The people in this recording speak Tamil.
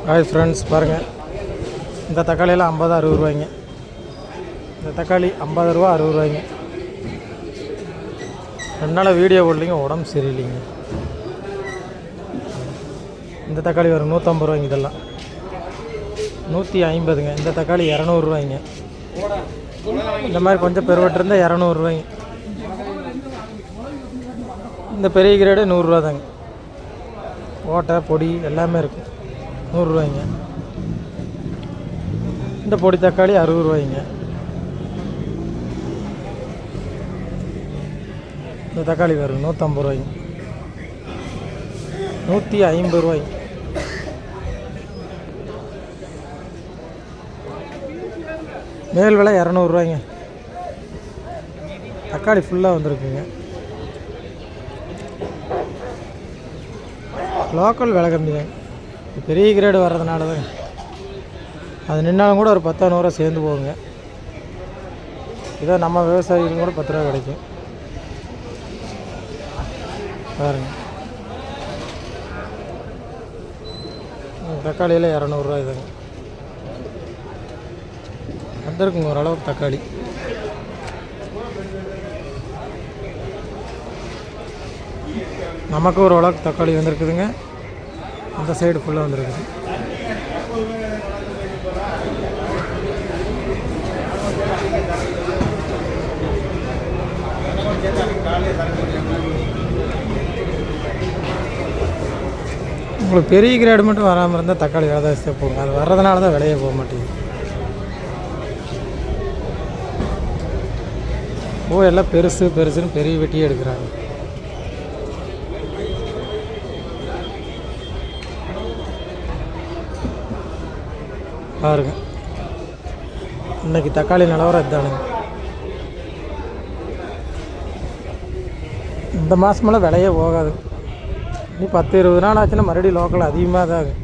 ஹாய் ஃப்ரெண்ட்ஸ், பாருங்கள் இந்த தக்காளியெல்லாம் 50-60 ரூபாய்ங்க. இந்த தக்காளி 50 ரூபா 60 ரூபாய்ங்க. 2 நாள் வீடியோ போடலிங்க, உடம்பு சரியில்லைங்க. இந்த தக்காளி வரும் 150 ரூபாய்ங்க. இதெல்லாம் 150ங்க. இந்த தக்காளி 200 ரூபாய்ங்க. இந்த மாதிரி கொஞ்சம் பெருவட்டு இருந்தால் 200 ரூபாய்ங்க. இந்த பெரிய கிரேடு 100 ரூபா தாங்க. ஓட்டை பொடி எல்லாமே இருக்கும். 100 ரூபாய்ங்க. இந்த பொடி தக்காளி 60 ரூபாய்ங்க. இந்த தக்காளி வரும் 150 ரூபாய்ங்க. 150 ரூபாய்ங்க. மேல் விலை 200 ரூபாய்ங்க. தக்காளி ஃபுல்லாக வந்திருக்குங்க. லோக்கல் விலை கம்மி தாங்க. பெரிய கிரேடு வர்றதுனால தான் அது நின்னாலும் கூட ஒரு 10 ரூபா சேர்ந்து போகுங்க. இதோ நம்ம விவசாயிகளும் கூட 10 ரூபா கிடைக்கும். பாருங்க, தக்காளியில் 200 ரூபா இதாங்க வந்திருக்குங்க. ஓரளவுக்கு தக்காளி நமக்கு ஓரளவுக்கு தக்காளி வந்திருக்குதுங்க. அந்த சைடு ஃபுல்லாக வந்துருக்குது. உங்களுக்கு பெரிய கிரேடு மட்டும் வராமல் இருந்தால் தக்காளி விலை ஜாஸ்தியாக போகும். அது வர்றதுனால தான் விலையே போக மாட்டேங்குது. எல்லாம் பெருசு பெருசுன்னு பெரிய வெட்டியே எடுக்கிறாங்க. பாருங்க, இன்றைக்கி தக்காளி நிலவரம் இதுதானுங்க. இந்த மாதமெல்லாம் விலையே போகாது. இன்னும் 10-20 நாள் ஆச்சுன்னா மறுபடியும் லோக்கல் அதிகமாக தான் ஆகும்.